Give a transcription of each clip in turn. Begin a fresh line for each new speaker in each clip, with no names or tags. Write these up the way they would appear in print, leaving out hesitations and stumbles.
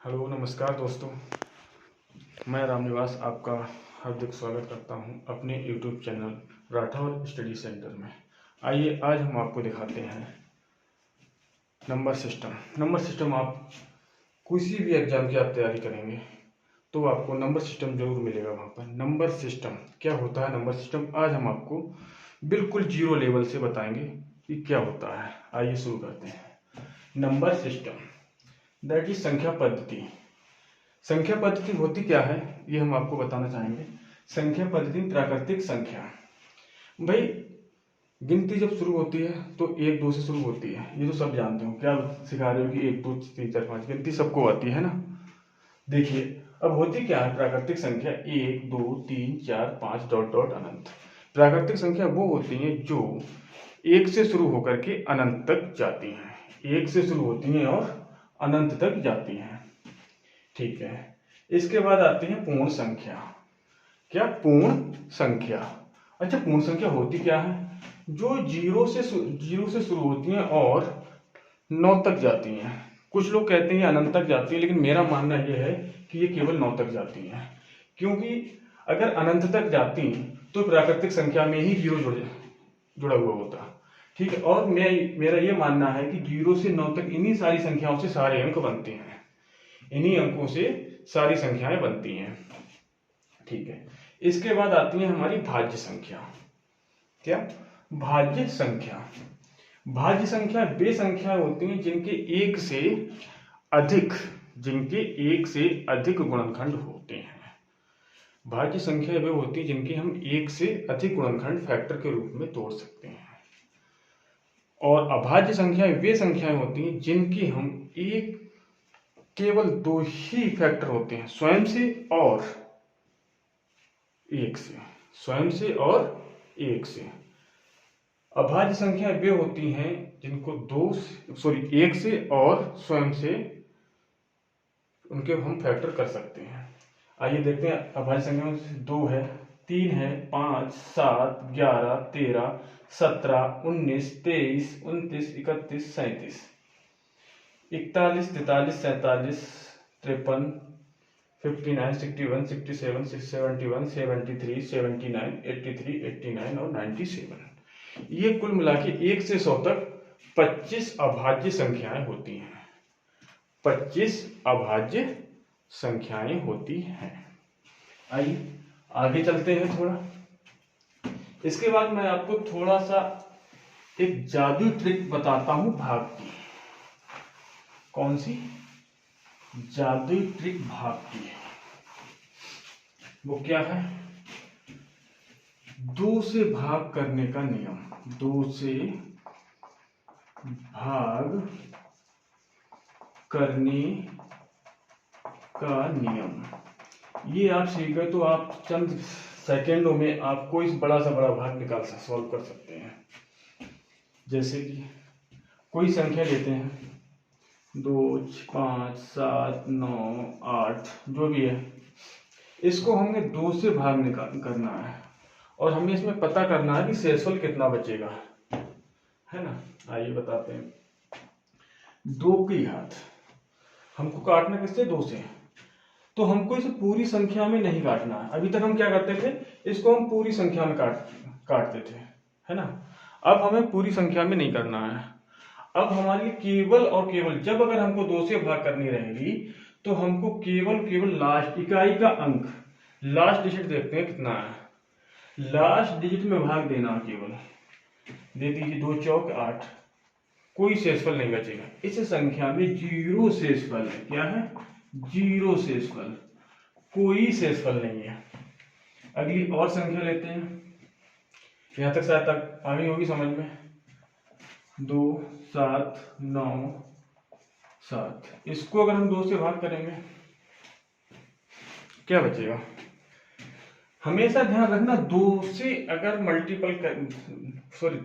Hello नमस्कार दोस्तों, मैं रामनिवास आपका हार्दिक स्वागत करता हूं अपने YouTube channel Rathore study centre में। आइए आज हम आपको दिखाते हैं नंबर सिस्टम। नंबर सिस्टम आप किसी भी एग्जाम की आप तैयारी करेंगे तो आपको नंबर सिस्टम जरूर मिलेगा वहाँ पर। नंबर सिस्टम क्या होता है? नंबर सिस्टम आज हम आपको बिल्कुल जीरो लेवल से बताएंगे कि क्या होता है। आइए शुरू करते हैं। नंबर सिस्टम दैट इज संख्या पद्धति। संख्या पद्धति होती क्या है ये हम आपको बताना चाहेंगे। संख्या पद्धति प्राकृतिक संख्या, भाई गिनती जब शुरू होती है तो 1 2 से शुरू होती है, ये तो सब जानते हो। क्या सिखा रहे हो कि 1 2 3 4 5 गिनती सबको आती है ना। देखिए अब होती क्या है प्राकृतिक संख्या, 1 2 3 4 5 डॉट डॉट अनंत। प्राकृतिक संख्या वो होती है जो 1 से शुरू होकर के अनंत तक जाती हैं। 1 से शुरू होती हैं और अनंत तक जाती हैं, ठीक है। इसके बाद आती है पूर्ण संख्या। क्या? पूर्ण संख्या। अच्छा, पूर्ण संख्या होती क्या है? जो जीरो से शुरू होती हैं और 9 तक जाती हैं। कुछ लोग कहते हैं अनंत तक जाती है, लेकिन मेरा मानना यह है कि ये केवल 9 तक जाती हैं, क्योंकि अगर अनंत तक जाती तो प्राकृतिक संख्या में ही जीरो जुड़ा हुआ होता, ठीक है। और मेरा ये मानना है कि 0 से 9 तक इन्हीं सारी संख्याओं से सारे अंक बनते हैं, इन्हीं अंकों से सारी संख्याएं बनती हैं, ठीक है। इसके बाद आती है हमारी भाज्य संख्या। क्या? भाज्य संख्या। भाज्य संख्या वे संख्या होती हैं जिनके एक से अधिक गुणनखंड होते हैं। भाज्य संख्या वे होती है जिनके हम एक से अधिक गुणनखंड फैक्टर के रूप में तोड़ सकते हैं। और अभाज्य संख्या वे संख्याएं होती हैं जिनकी हम केवल 2 ही फैक्टर होते हैं, स्वयं से और एक से। अभाज्य संख्या वे होती हैं जिनको एक से और स्वयं से उनके हम फैक्टर कर सकते हैं। आइए देखते हैं अभाज्य संख्या में 2 है, 3 है, 5 7 11 13 17 19 23 29 31 37 41 43 47 53 59 61 67 71 73 79 83 89 और 97। ये कुल मिला के 1 से 100 तक 25 अभाज्य संख्याएं होती हैं। 25 अभाज्य संख्याएं होती हैं। आइए आगे चलते हैं थोड़ा। इसके बाद मैं आपको थोड़ा सा एक जादुई ट्रिक बताता हूं भाग की। कौन सी? जादुई ट्रिक भाग की। वो क्या है? 2 से भाग करने का नियम। 2 से भाग करने का नियम, ये आप सीख गए तो आप चंद सेकेंडों में आप कोई बड़ा से बड़ा भाग सॉल्व कर सकते हैं। जैसे कि कोई संख्या लेते हैं 2 5 7 9 8 जो भी है, इसको हमने 2 से भाग करना है और हमें इसमें पता करना है कि शेषफल कितना बचेगा, है ना। आइए बताते हैं। 2 की घात हमको काटना किससे? 2 से। तो हमको इसे पूरी संख्या में नहीं काटना है। अभी तक हम क्या करते थे? इसको हम पूरी संख्या में काटते थे, है ना। अब हमें पूरी संख्या में नहीं करना है। अब हमारी केवल और केवल जब अगर हमको 2 से भाग करनी रहेगी तो हमको केवल लास्ट इकाई का अंक, लास्ट डिजिट देखते हैं कितना है। लास्ट डिजिट में भाग देना, केवल दे दीजिए 2 चौक 8, कोई शेषफल नहीं बचेगा। इस संख्या में 0 शेषफल है। क्या है? 0 शेषफल, कोई शेषफल नहीं है। अगली और संख्या लेते हैं, यहां तक शायद तक आ गई होगी समझ में। 2 7 9 7, इसको अगर हम 2 से भाग करेंगे क्या बचेगा? हमेशा ध्यान रखना 2 से अगर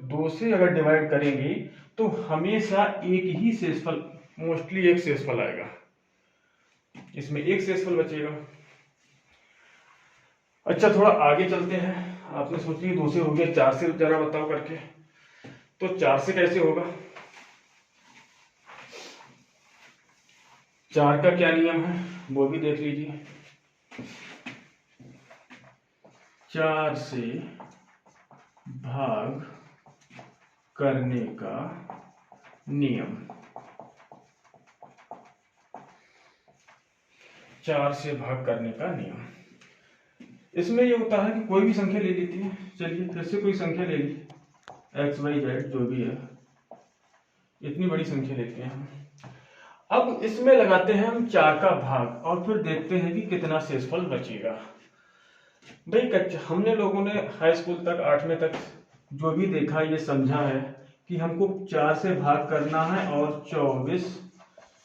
2 से अगर डिवाइड करेंगे तो हमेशा एक ही शेषफल, मोस्टली एक शेषफल आएगा, इसमें एक शेषफल बचेगा। अच्छा थोड़ा आगे चलते हैं। आपने सोची 2 से हो गया, 4 से जरा बताओ करके। तो 4 से कैसे होगा? 4 का क्या नियम है वो भी देख लीजिए। 4 से भाग करने का नियम। 4 से भाग करने का नियम। इसमें ये होता है कि कोई भी संख्या ले लेती है। चलिए फिर से कोई संख्या ले ली, एक्स वाई जेड जो भी है, इतनी बड़ी संख्या लेते हैं हम। अब इसमें लगाते हैं हम 4 का भाग और फिर देखते हैं कि कितना शेषफल बचेगा। भाई कच्चा हमने लोगों ने हाई स्कूल तक 8वें तक जो भी देखा ये समझा है कि हमको 4 से भाग करना है और 24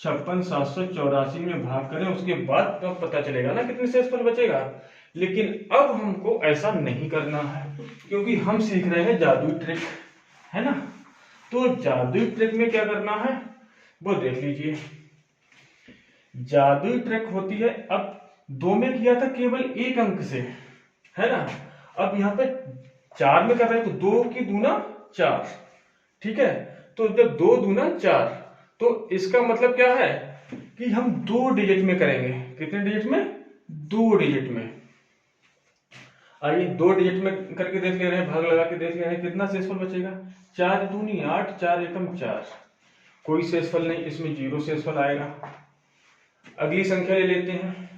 56 784 में भाग करें, उसके बाद तो पता चलेगा ना कितने शेषफल बचेगा। लेकिन अब हमको ऐसा नहीं करना है क्योंकि हम सीख रहे हैं जादुई ट्रिक, है ना। तो जादुई ट्रिक में क्या करना है वो देख लीजिए। जादुई ट्रिक होती है, अब 2 में किया था केवल 1 अंक से, है ना। अब यहाँ पे 4 में कर रहे हैं तो 2 की दूना 4, ठीक है। तो जब 2 दूना 4 तो इसका मतलब क्या है कि हम 2 डिजिट में करेंगे। कितने डिजिट में? 2 डिजिट में। आइए 2 डिजिट में करके देख ले रहे हैं, भाग लगा के देख ले रहे हैं कितना शेषफल बचेगा। 4 दूनी 8, 4 एकम 4, कोई शेषफल नहीं, इसमें 0 शेषफल आएगा। अगली संख्या ले लेते हैं।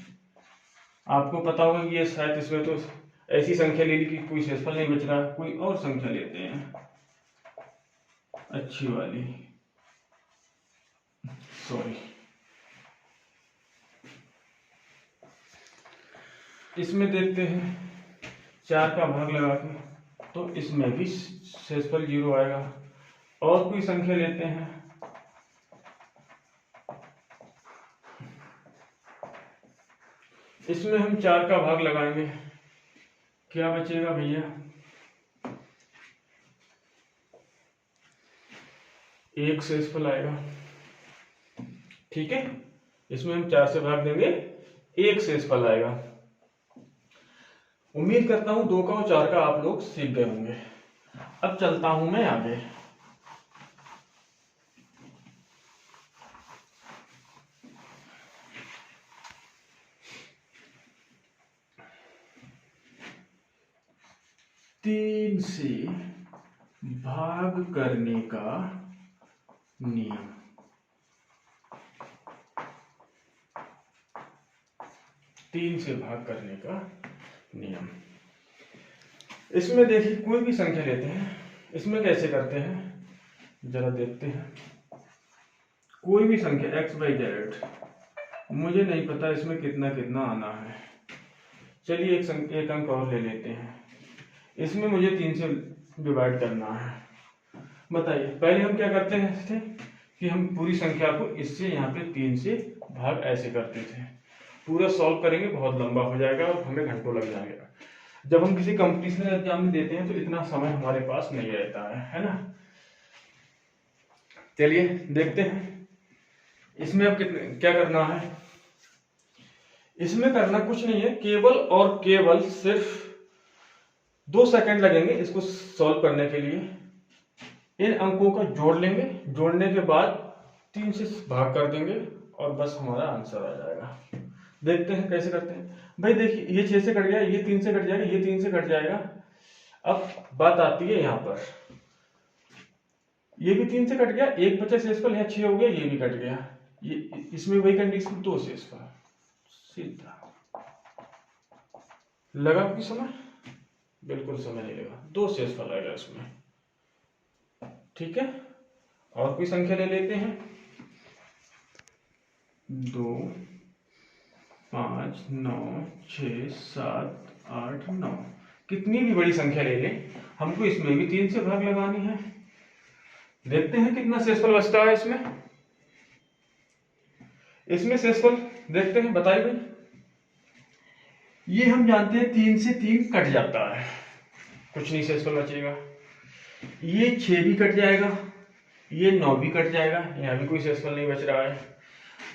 आपको पता होगा कि ये शायद इसमें तो ऐसी संख्या ले ली कि कोई शेषफल नहीं बच रहा, कोई और संख्या लेते हैं अच्छी वाली, सॉरी। इसमें देखते हैं 4 का भाग लगा के, तो इसमें भी शेषफल 0 आएगा। और कोई संख्या लेते हैं, इसमें हम 4 का भाग लगाएंगे, क्या बचेगा भैया? 1 शेषफल आएगा, ठीक है। इसमें हम 4 से भाग देंगे, 1 शेषफल आएगा। उम्मीद करता हूं 2 का और 4 का आप लोग सीख गए होंगे। अब चलता हूं मैं आगे। तीन से भाग करने का नियम। तीन से भाग करने का नियम। इसमें देखिए कोई भी संख्या लेते हैं, इसमें कैसे करते हैं जरा देखते हैं। कोई भी संख्या एक्स वाई जेड, मुझे नहीं पता इसमें कितना कितना आना है। चलिए एक अंक और ले लेते हैं। इसमें मुझे 3 से डिवाइड करना है। बताइए पहले हम क्या करते थे कि हम पूरी संख्या को इससे यहाँ पे 3 से भाग ऐसे करते थे। पूरा सॉल्व करेंगे बहुत लंबा हो जाएगा और हमें घंटों लग जाएगा। जब हम किसी कंपटीशन एग्जाम में देते हैं तो इतना समय हमारे पास नहीं रहता है ना। चलिए देखते हैं इसमें अब क्या करना है। इसमें करना कुछ नहीं है, केवल और केवल सिर्फ 2 सेकंड लगेंगे इसको सॉल्व करने के लिए। इन अंकों का जोड़ लेंगे, जोड़ने के बाद 3 से भाग कर देंगे और बस हमारा आंसर आ जाएगा। देखते हैं कैसे करते हैं। भाई देखिए ये 6 से कट गया, ये 3 से कट जाएगा, ये 3 से कट जाएगा। अब बात आती है यहाँ पर, ये भी 3 से कट गया, एक बचा शेषफल, यहाँ 6 हो गया, ये भी कट गया। ये इसमें वही कंडीशन, 2 शेषफल। सीधा लगा कोई समय? बिल्कुल समय नहीं लगा, 2 शेषफल आएगा इसमें, ठीक है। और कोई संख्या ले लेते हैं, 2 5 9 6 7 8 9, कितनी भी बड़ी संख्या ले लें, हमको इसमें भी 3 से भाग लगानी है। देखते हैं कितना शेषफल बचता है इसमें शेषफल देखते हैं। बताइए भाई, ये हम जानते हैं 3 से 3 कट जाता है, कुछ नहीं शेषफल बचेगा। ये 6 भी कट जाएगा, ये 9 भी कट जाएगा, यहाँ भी कोई शेषफल नहीं बच रहा है।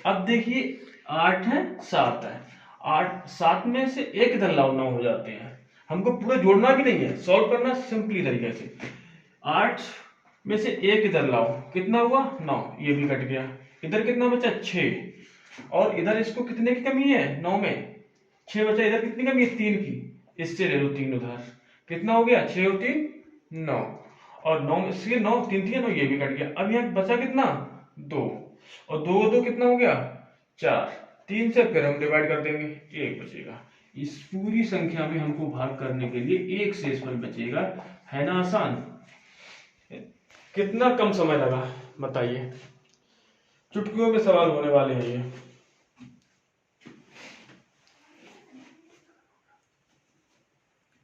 अब देखिए 8 है 7 है, 8 7 में से एक इधर लाओ, 9 हो जाते हैं। हमको पूरा जोड़ना भी नहीं है, सॉल्व करना सिंपली तरीके से। 8 में से एक इधर लाओ, कितना हुआ 9, ये भी कट गया। इधर कितना बचा 6, और इधर इसको कितने की कमी है, 9 में 6 बचा, इधर कितनी कमी है, 3 की, इससे ले लो 3 उधार, कितना हो गया, 6 और 3 9, और 9 में से 9 3 थी 9, ये भी कट गया। अब यहाँ बचा कितना, 2, और 2 2 कितना हो गया, 4, 3 से फिर हम डिवाइड कर देंगे, 1 बचेगा। इस पूरी संख्या में हमको भाग करने के लिए एक शेषफल बचेगा, है ना आसान। कितना कम समय लगा बताइए, चुटकियों में सवाल होने वाले हैं ये।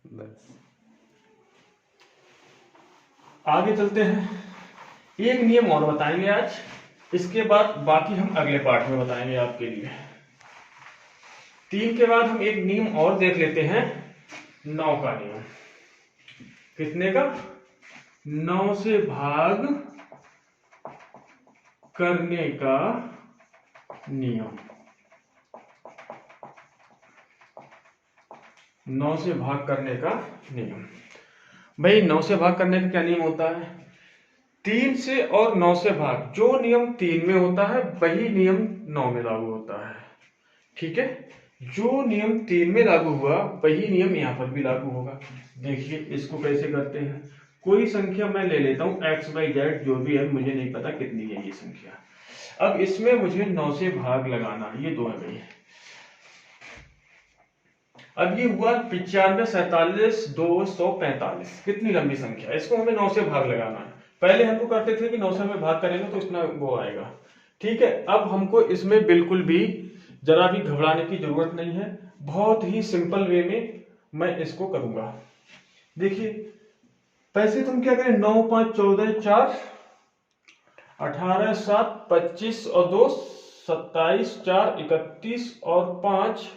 बस आगे चलते हैं, एक नियम और बताएंगे आज, इसके बाद बाकी हम अगले पार्ट में बताएंगे आपके लिए। 3 के बाद हम एक नियम और देख लेते हैं, 9 का नियम। कितने का, 9 से भाग करने का नियम। 9 से भाग करने का नियम। भाई 9 से भाग करने का क्या नियम होता है, 3 से और 9 से भाग, जो नियम 3 में होता है वही नियम 9 में लागू होता है, ठीक है। जो नियम 3 में लागू हुआ वही नियम यहाँ पर भी लागू होगा। देखिए इसको कैसे करते हैं, कोई संख्या मैं ले लेता हूँ x y z, जो भी है, मुझे नहीं पता कितनी है ये संख्या। अब इसमें मुझे 9 से भाग लगाना, ये 2 है भाई। अब ये हुआ 95 47 245, कितनी लंबी संख्या, इसको हमें 9 से भाग लगाना है। पहले हम तो करते थे कि 9 से हमें भाग करेंगे तो इतना वो आएगा, ठीक है। अब हमको इसमें बिल्कुल भी जरा भी घबराने की जरूरत नहीं है, बहुत ही सिंपल वे में मैं इसको करूंगा। देखिए पैसे तुम क्या करें, 9 5 14 4 18 7 25 और 2 27 4 31 और 5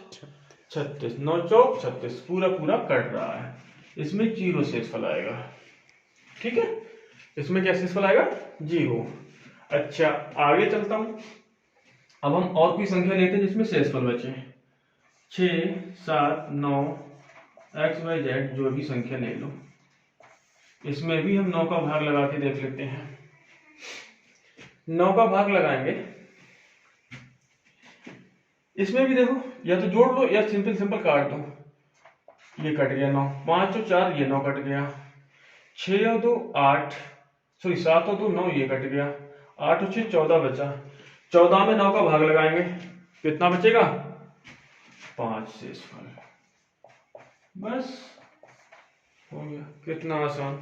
36, 9 चौक 36, पूरा पूरा कट रहा है, इसमें 0 शेषफल आएगा, ठीक है। इसमें क्या शेषफल आएगा, 0। अच्छा आगे चलता हूं, अब हम और कोई संख्या लेते हैं जिसमें शेषफल बचे, 6 7 9 x y z, जो भी संख्या ले लो, इसमें भी हम 9 का भाग लगा के देख लेते हैं। 9 का भाग लगाएंगे, इसमें भी देखो या तो जोड़ लो या सिंपल सिंपल काट दो, ये कट गया 9, 5 और 4 ये 9 कट गया, 6 और 2 8, सॉरी 7 और 2 9 ये कट गया, 8 और 6 14 बचा, 14 में 9 का भाग लगाएंगे, कितना बचेगा, 5 शेषफल, बस हो गया, कितना आसान।